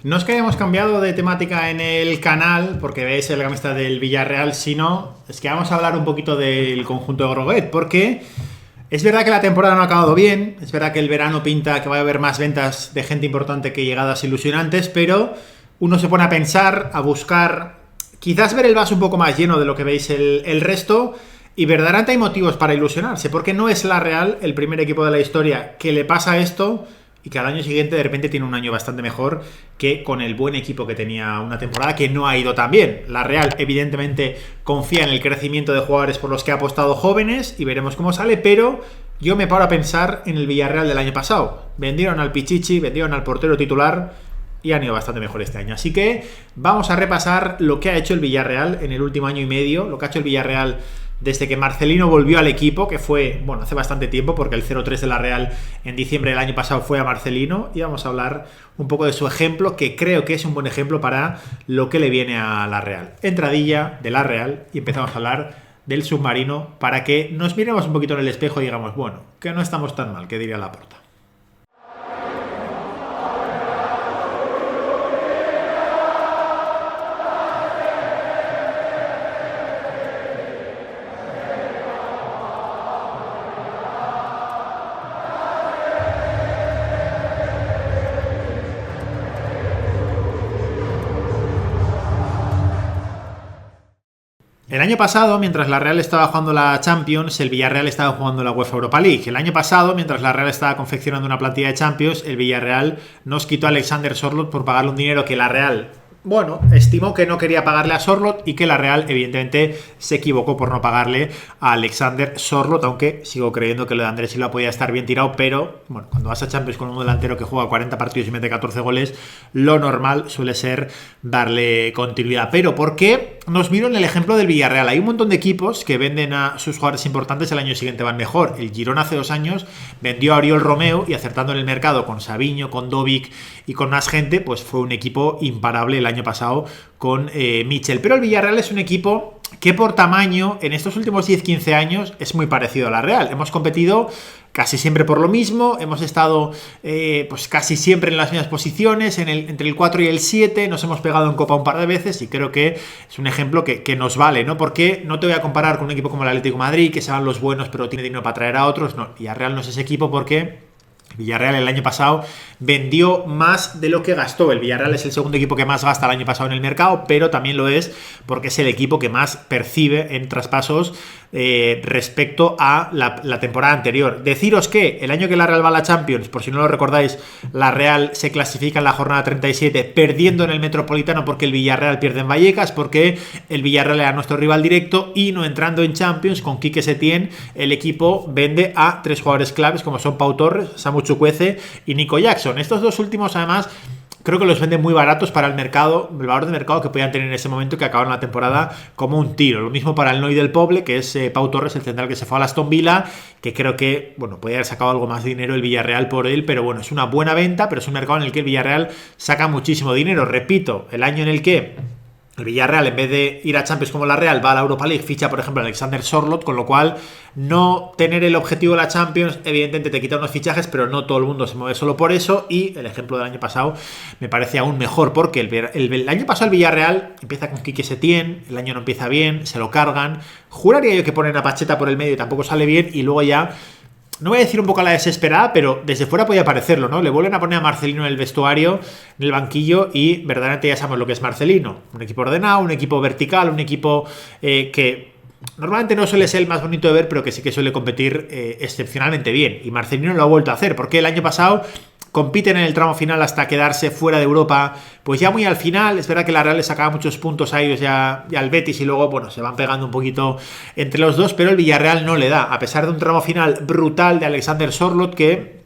No es que hayamos cambiado de temática en el canal porque veis el gamista del Villarreal, sino es que vamos a hablar un poquito del conjunto de Groguet, porque es verdad que la temporada no ha acabado bien, es verdad que el verano pinta que va a haber más ventas de gente importante que llegadas ilusionantes, pero uno se pone a pensar, a buscar, quizás ver el vaso un poco más lleno de lo que veis el resto, y verdaderamente hay motivos para ilusionarse, porque no es la Real el primer equipo de la historia que le pasa esto y que al año siguiente de repente tiene un año bastante mejor que con el buen equipo que tenía una temporada que no ha ido tan bien. La Real evidentemente confía en el crecimiento de jugadores por los que ha apostado jóvenes y veremos cómo sale, pero yo me paro a pensar en el Villarreal del año pasado. Vendieron al Pichichi, vendieron al portero titular y han ido bastante mejor este año. Así que vamos a repasar lo que ha hecho el Villarreal en el último año y medio, lo que ha hecho el Villarreal desde que Marcelino volvió al equipo, que fue, bueno, hace bastante tiempo, porque el 0-3 de la Real en diciembre del año pasado fue a Marcelino, y vamos a hablar un poco de su ejemplo, que creo que es un buen ejemplo para lo que le viene a la Real. Entradilla de la Real, y empezamos a hablar del submarino, para que nos miremos un poquito en el espejo y digamos, bueno, que no estamos tan mal, que diría Laporta. El año pasado, mientras la Real estaba jugando la Champions, el Villarreal estaba jugando la UEFA Europa League. El año pasado, mientras la Real estaba confeccionando una plantilla de Champions, el Villarreal nos quitó a Alexander Sørloth por pagarle un dinero que la Real, bueno, estimó que no quería pagarle a Sørloth y que la Real evidentemente se equivocó por no pagarle a Alexander Sørloth, aunque sigo creyendo que lo de Andrés Silva podía estar bien tirado, pero bueno, cuando vas a Champions con un delantero que juega 40 partidos y mete 14 goles, lo normal suele ser darle continuidad. Pero ¿por qué? Nos miro en el ejemplo del Villarreal. Hay un montón de equipos que venden a sus jugadores importantes, el año siguiente van mejor. El Girona hace 2 años vendió a Oriol Romeu y acertando en el mercado con Savinho, con Dovic y con más gente, pues fue un equipo imparable el año pasado con Michel. Pero el Villarreal es un equipo que por tamaño en estos últimos 10-15 años es muy parecido a la Real. Hemos competido casi siempre por lo mismo, hemos estado pues casi siempre en las mismas posiciones, entre el 4 y el 7, nos hemos pegado en Copa un par de veces y creo que es un ejemplo que nos vale, ¿no? Porque no te voy a comparar con un equipo como el Atlético de Madrid, que se van los buenos pero tiene dinero para traer a otros. No, Villarreal no es ese equipo porque Villarreal el año pasado vendió más de lo que gastó. El Villarreal es el segundo equipo que más gasta el año pasado en el mercado, pero también lo es porque es el equipo que más percibe en traspasos respecto a la temporada anterior. Deciros que el año que la Real va a la Champions, por si no lo recordáis, la Real se clasifica en la jornada 37 perdiendo en el Metropolitano porque el Villarreal pierde en Vallecas, porque el Villarreal era nuestro rival directo, y no entrando en Champions con Quique Setién, el equipo vende a 3 jugadores claves como son Pau Torres, Samu Chukwueze y Nico Jackson. Estos dos últimos además creo que los venden muy baratos para el mercado, el valor de mercado que podían tener en ese momento, que acabaron la temporada como un tiro. Lo mismo para el Noi del Poble, que es Pau Torres, el central que se fue a Aston Villa, que creo que, bueno, podía haber sacado algo más de dinero el Villarreal por él, pero bueno, es una buena venta, pero es un mercado en el que el Villarreal saca muchísimo dinero. Repito, el año en el que el Villarreal, en vez de ir a Champions como la Real, va a la Europa League, ficha por ejemplo a Alexander Sørloth, con lo cual no tener el objetivo de la Champions evidentemente te quita unos fichajes, pero no todo el mundo se mueve solo por eso. Y el ejemplo del año pasado me parece aún mejor, porque el año pasado el Villarreal empieza con Quique Setién, el año no empieza bien, se lo cargan, juraría yo que ponen a Pacheta por el medio y tampoco sale bien, y luego ya, no voy a decir un poco a la desesperada, pero desde fuera podía parecerlo, ¿no? Le vuelven a poner a Marcelino en el vestuario, en el banquillo, y verdaderamente ya sabemos lo que es Marcelino. Un equipo ordenado, un equipo vertical, un equipo que normalmente no suele ser el más bonito de ver, pero que sí que suele competir excepcionalmente bien. Y Marcelino lo ha vuelto a hacer, porque el año pasado compiten en el tramo final hasta quedarse fuera de Europa, pues ya muy al final. Es verdad que la Real le sacaba muchos puntos a ellos ya al Betis, y luego, bueno, se van pegando un poquito entre los dos, pero el Villarreal no le da, a pesar de un tramo final brutal de Alexander Sørloth, que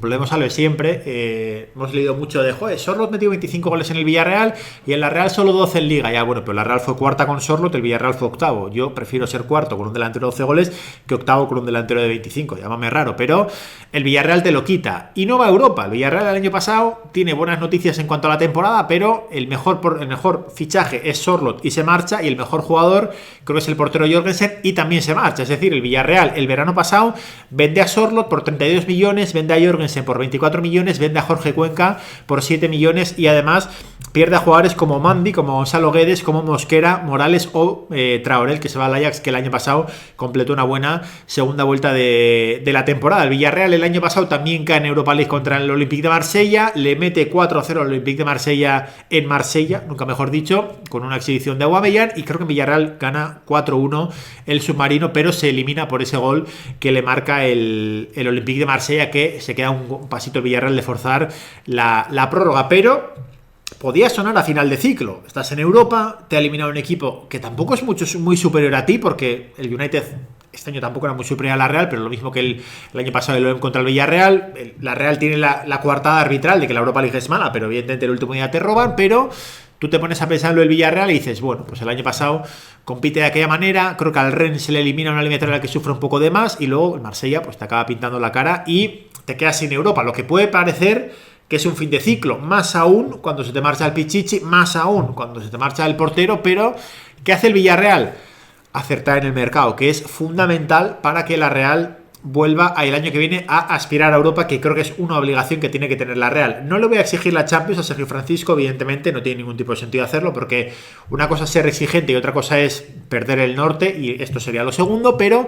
volvemos a lo de siempre. Hemos leído mucho de, joder, Sørloth metió 25 goles en el Villarreal y en la Real solo 12 en Liga. Ya, bueno, pero la Real fue cuarta con Sørloth, el Villarreal fue octavo. Yo prefiero ser cuarto con un delantero de 12 goles que octavo con un delantero de 25. Llámame raro, pero el Villarreal te lo quita y no va a Europa. El Villarreal el año pasado tiene buenas noticias en cuanto a la temporada, pero el mejor fichaje es Sørloth y se marcha, y el mejor jugador creo que es el portero Jorgensen y también se marcha. Es decir, el Villarreal el verano pasado vende a Sørloth por 32 millones, vende a Jorgensen Jorgensen por 24 millones, vende a Jorge Cuenca por 7 millones y además pierde a jugadores como Mandi, como Gonzalo Guedes, como Mosquera, Morales o Traoré, que se va al Ajax, que el año pasado completó una buena segunda vuelta de la temporada. El Villarreal el año pasado también cae en Europa League contra el Olympique de Marsella, le mete 4-0 al Olympique de Marsella en Marsella, nunca mejor dicho, con una exhibición de Aubameyang, y creo que en Villarreal gana 4-1 el submarino, pero se elimina por ese gol que le marca el Olympique de Marsella, que se queda un pasito el Villarreal de forzar la prórroga, pero podía sonar a final de ciclo. Estás en Europa, te ha eliminado un equipo que tampoco es muy superior a ti, porque el United este año tampoco era muy superior a la Real, pero lo mismo que el año pasado el OEM contra el Villarreal. La Real tiene la coartada arbitral de que la Europa League es mala, pero evidentemente el último día te roban, pero tú te pones a pensar en lo del Villarreal y dices, bueno, pues el año pasado compite de aquella manera, creo que al Rennes se le elimina una eliminatoria en la que sufre un poco de más, y luego el Marsella pues te acaba pintando la cara y te quedas sin Europa, lo que puede parecer que es un fin de ciclo, más aún cuando se te marcha el Pichichi, más aún cuando se te marcha el portero. Pero ¿qué hace el Villarreal? Acertar en el mercado, que es fundamental para que la Real vuelva el año que viene a aspirar a Europa, que creo que es una obligación que tiene que tener la Real. No le voy a exigir la Champions a Sergio Francisco, evidentemente no tiene ningún tipo de sentido hacerlo, porque una cosa es ser exigente y otra cosa es perder el norte, y esto sería lo segundo, pero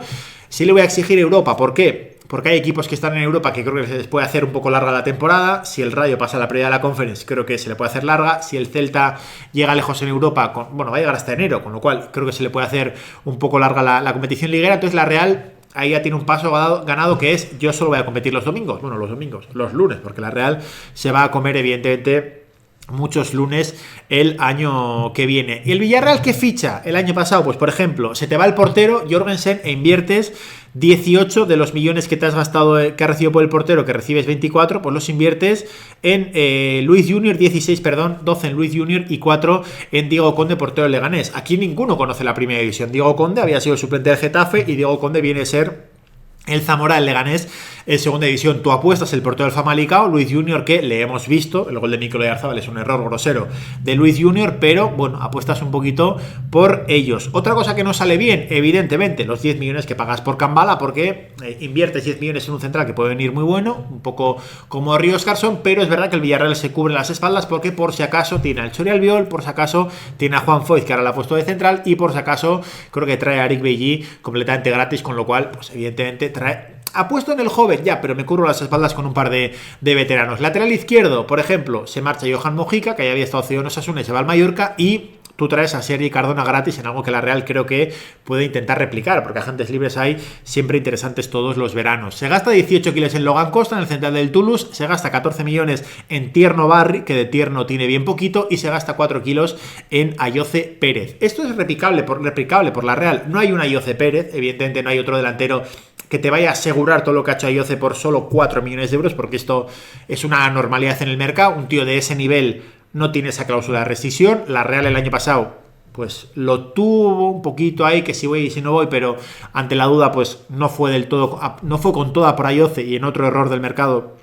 sí le voy a exigir Europa. ¿Por qué? Porque hay equipos que están en Europa que creo que se les puede hacer un poco larga la temporada. Si el Rayo pasa la previa de la Conference, creo que se le puede hacer larga. Si el Celta llega lejos en Europa, va a llegar hasta enero, con lo cual creo que se le puede hacer un poco larga la competición liguera. Entonces la Real ahí ya tiene un paso ganado, que es: yo solo voy a competir los domingos. Bueno, los lunes, porque la Real se va a comer evidentemente muchos lunes el año que viene. ¿Y el Villarreal qué ficha el año pasado? Pues por ejemplo, se te va el portero Jorgensen e inviertes 18 de los millones que te has gastado, que has recibido por el portero, que recibes 24, pues los inviertes en Luis Junior, 12 en Luis Junior y 4 en Diego Conde, portero del Leganés. Aquí ninguno conoce la primera división. Diego Conde había sido el suplente del Getafe y Diego Conde viene a ser el Zamora del Leganés en segunda división. Tú apuestas el portero del Famalicao, Luis Junior, que le hemos visto, el gol de Nicolás Arzabal es un error grosero de Luis Junior, pero bueno, apuestas un poquito por ellos. Otra cosa que no sale bien, evidentemente, los 10 millones que pagas por Cambala, porque inviertes 10 millones en un central que puede venir muy bueno, un poco como Ríos Carson, pero es verdad que el Villarreal se cubre las espaldas porque por si acaso tiene al Chori Albiol, por si acaso tiene a Juan Foyt, que ahora la ha puesto de central, y por si acaso creo que trae a Eric Bailly completamente gratis, con lo cual, pues evidentemente apuesto en el joven, ya, pero me curro las espaldas con un par de veteranos. Lateral izquierdo, por ejemplo, se marcha Johan Mojica, que ya había estado cedido en Osasuna y se va al Mallorca, y tú traes a Sergi Cardona gratis en algo que la Real creo que puede intentar replicar, porque agentes libres hay siempre interesantes todos los veranos. Se gasta 18 kilos en Logan Costa, en el central del Toulouse, se gasta 14 millones en Tierno Barri, que de tierno tiene bien poquito, y se gasta 4 kilos en Ayoce Pérez. Esto es replicable por la Real. No hay un Ayoce Pérez, evidentemente no hay otro delantero que te vaya a asegurar todo lo que ha hecho Ayoce por solo 4 millones de euros, porque esto es una normalidad en el mercado. Un tío de ese nivel no tiene esa cláusula de rescisión. La Real el año pasado pues lo tuvo un poquito ahí, que si voy y si no voy, pero ante la duda pues no fue del todo, no fue con toda por Ayoce, y en otro error del mercado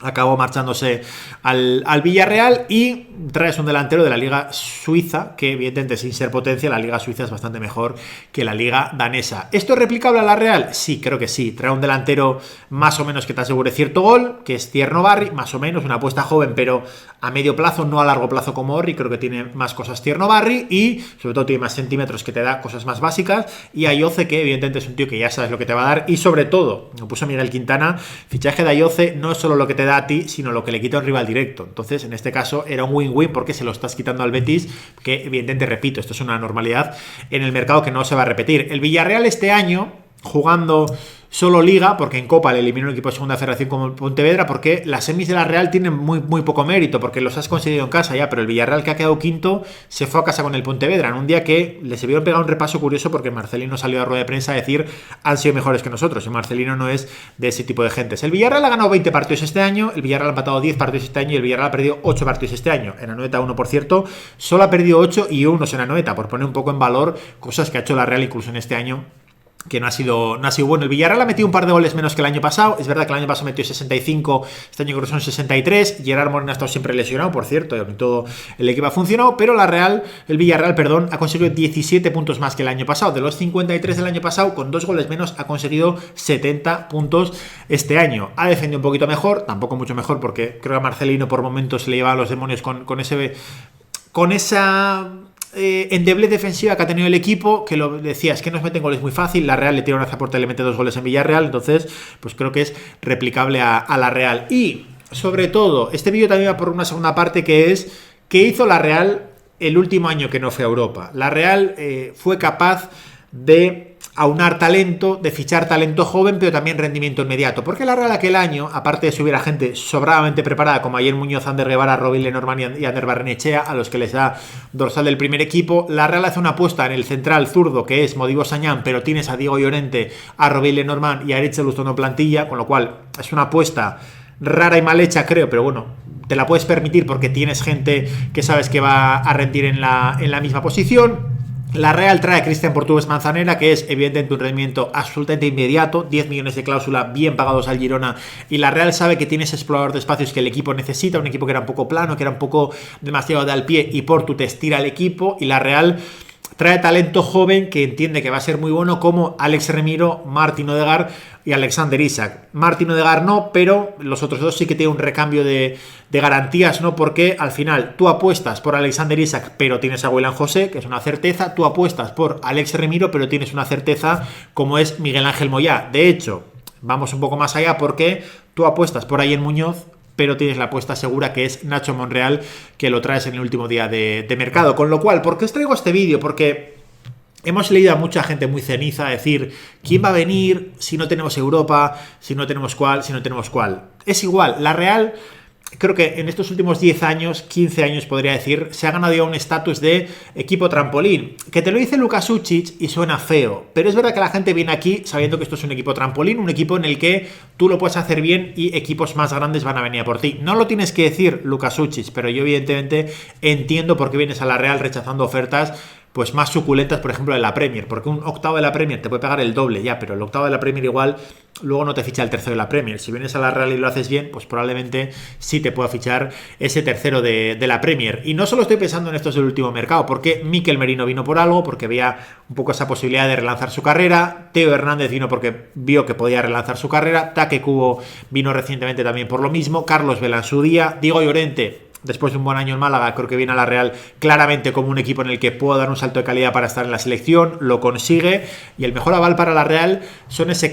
acabó marchándose al Villarreal. Y traes un delantero de la liga suiza, que evidentemente, sin ser potencia, la liga suiza es bastante mejor que la liga danesa. ¿Esto es replicable a la Real? Sí, creo que sí. Trae un delantero más o menos que te asegure cierto gol, que es Tierno Barri, más o menos, una apuesta joven, pero a medio plazo, no a largo plazo como Orri. Creo que tiene más cosas Tierno Barri, y sobre todo tiene más centímetros, que te da cosas más básicas. Y Ayoce, que evidentemente es un tío que ya sabes lo que te va a dar, y sobre todo, me puso Miguel Quintana, fichaje de Ayoce no es solo lo que te da a ti, sino lo que le quita a un rival directo. Entonces, en este caso era un win-win, porque se lo estás quitando al Betis, que evidentemente, repito, esto es una normalidad en el mercado que no se va a repetir. El Villarreal este año, jugando solo Liga, porque en Copa le eliminó un equipo de segunda federación como el Pontevedra, porque las semis de la Real tienen muy poco mérito, porque los has conseguido en casa ya, pero el Villarreal, que ha quedado quinto, se fue a casa con el Pontevedra en un día que les vieron pegar un repaso curioso, porque Marcelino salió a rueda de prensa a decir: han sido mejores que nosotros, y Marcelino no es de ese tipo de gentes. El Villarreal ha ganado 20 partidos este año, el Villarreal ha empatado 10 partidos este año, y el Villarreal ha perdido 8 partidos este año. En Anoeta 1, por cierto, solo ha perdido 8 y 1 en Anoeta, por poner un poco en valor cosas que ha hecho la Real incluso en este año que no ha sido bueno. El Villarreal ha metido un par de goles menos que el año pasado. Es verdad que el año pasado metió 65, este año creo que son 63. Gerard Moreno ha estado siempre lesionado, por cierto, y todo el equipo ha funcionado, pero el Villarreal, ha conseguido 17 puntos más que el año pasado. De los 53 del año pasado, con 2 goles menos, ha conseguido 70 puntos este año. Ha defendido un poquito mejor, tampoco mucho mejor, porque creo que a Marcelino por momentos se le llevaba a los demonios con esa endeblez defensiva que ha tenido el equipo, que lo decía, es que nos meten goles muy fácil. La Real le tira una zaporta y le mete 2 goles en Villarreal, entonces pues creo que es replicable a la Real. Y sobre todo, este vídeo también va por una segunda parte, que es ¿qué hizo la Real el último año que no fue a Europa? La Real fue capaz de aunar talento, de fichar talento joven, pero también rendimiento inmediato. Porque la Real aquel año, aparte de subir a gente sobradamente preparada, como ayer Muñoz, Ander Guevara, Robin Lenormand y Ander Barrenechea, a los que les da dorsal del primer equipo, la Real hace una apuesta en el central zurdo, que es Modibo Sañán, pero tienes a Diego Llorente, a Robin Lenormand y a Eritze Lustono plantilla, con lo cual es una apuesta rara y mal hecha, creo, pero bueno, te la puedes permitir porque tienes gente que sabes que va a rendir en la misma posición. La Real trae a Cristian Portugués Manzanera, que es evidentemente un rendimiento absolutamente inmediato, 10 millones de cláusula bien pagados al Girona, y la Real sabe que tiene ese explorador de espacios que el equipo necesita, un equipo que era un poco plano, que era un poco demasiado de al pie, y Portu te estira el equipo, y la Real trae talento joven que entiende que va a ser muy bueno, como Alex Remiro, Martin Odegaard y Alexander Isak. Martin Odegaard no, pero los otros dos sí que tienen un recambio de garantías, ¿no? Porque al final tú apuestas por Alexander Isak, pero tienes a Willian José, que es una certeza. Tú apuestas por Alex Remiro, pero tienes una certeza como es Miguel Ángel Moyá. De hecho, vamos un poco más allá, porque tú apuestas por Ayen Muñoz, pero tienes la apuesta segura, que es Nacho Monreal, que lo traes en el último día de mercado. Con lo cual, ¿por qué os traigo este vídeo? Porque hemos leído a mucha gente muy ceniza decir ¿quién va a venir si no tenemos Europa? Si no tenemos cuál, si no tenemos cuál. Es igual, la Real, creo que en estos últimos 10 años, 15 años podría decir, se ha ganado ya un estatus de equipo trampolín, que te lo dice Luka Sučić y suena feo, pero es verdad que la gente viene aquí sabiendo que esto es un equipo trampolín, un equipo en el que tú lo puedes hacer bien y equipos más grandes van a venir a por ti. No lo tienes que decir Luka Sučić, pero yo evidentemente entiendo por qué vienes a la Real rechazando ofertas pues más suculentas, por ejemplo, de la Premier, porque un octavo de la Premier te puede pagar el doble ya, pero el octavo de la Premier igual luego no te ficha el tercero de la Premier. Si vienes a la Real y lo haces bien, pues probablemente sí te pueda fichar ese tercero de la Premier. Y no solo estoy pensando en estos del último mercado, porque Mikel Merino vino por algo, porque veía un poco esa posibilidad de relanzar su carrera. Teo Hernández vino porque vio que podía relanzar su carrera. Take Kubo vino recientemente también por lo mismo. Carlos Vela en su día. Diego Llorente, después de un buen año en Málaga, creo que viene a la Real claramente como un equipo en el que puedo dar un salto de calidad para estar en la selección, lo consigue, y el mejor aval para la Real son ese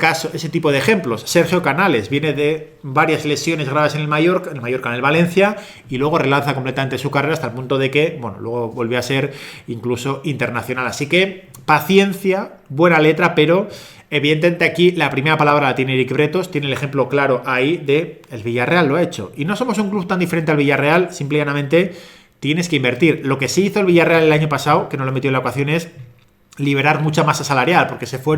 tipo de ejemplos. Sergio Canales viene de varias lesiones graves en el Mallorca, en el Valencia, y luego relanza completamente su carrera hasta el punto de que, bueno, luego volvió a ser incluso internacional. Así que paciencia, buena letra, pero evidentemente aquí la primera palabra la tiene Eric Bretos, tiene el ejemplo claro ahí de el Villarreal lo ha hecho. Y no somos un club tan diferente al Villarreal, simplemente tienes que invertir. Lo que sí hizo el Villarreal el año pasado, que no lo metió en la ecuación, es liberar mucha masa salarial, porque se fue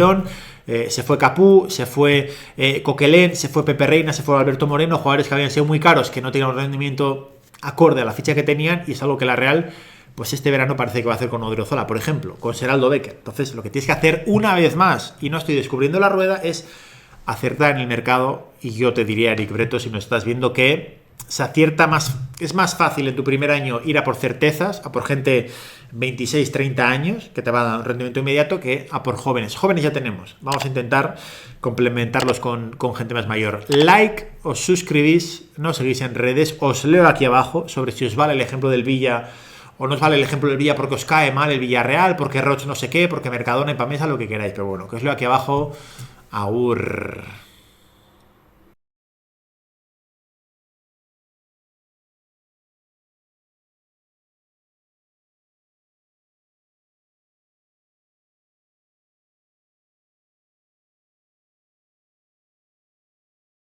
Capú, se fue Coquelin, se fue Pepe Reina, se fue Alberto Moreno, jugadores que habían sido muy caros, que no tenían un rendimiento acorde a la ficha que tenían, y es algo que la Real pues este verano parece que va a hacer con Odriozola, por ejemplo, con Seraldo Becker. Entonces lo que tienes que hacer una vez más, y no estoy descubriendo la rueda, es acertar en el mercado. Y yo te diría, Eric Bretos, si no estás viendo, que se acierta más, es más fácil en tu primer año ir a por certezas, a por gente 26, 30 años, que te va a dar un rendimiento inmediato, que a por jóvenes. Jóvenes ya tenemos, vamos a intentar complementarlos con gente más mayor. Like, os suscribís, no seguís en redes, os leo aquí abajo sobre si os vale el ejemplo del Villa o no os vale el ejemplo del Villa porque os cae mal el Villarreal, porque Roch no sé qué, porque Mercadona y Pamesa, lo que queráis. Pero bueno, que os leo aquí abajo. Aur.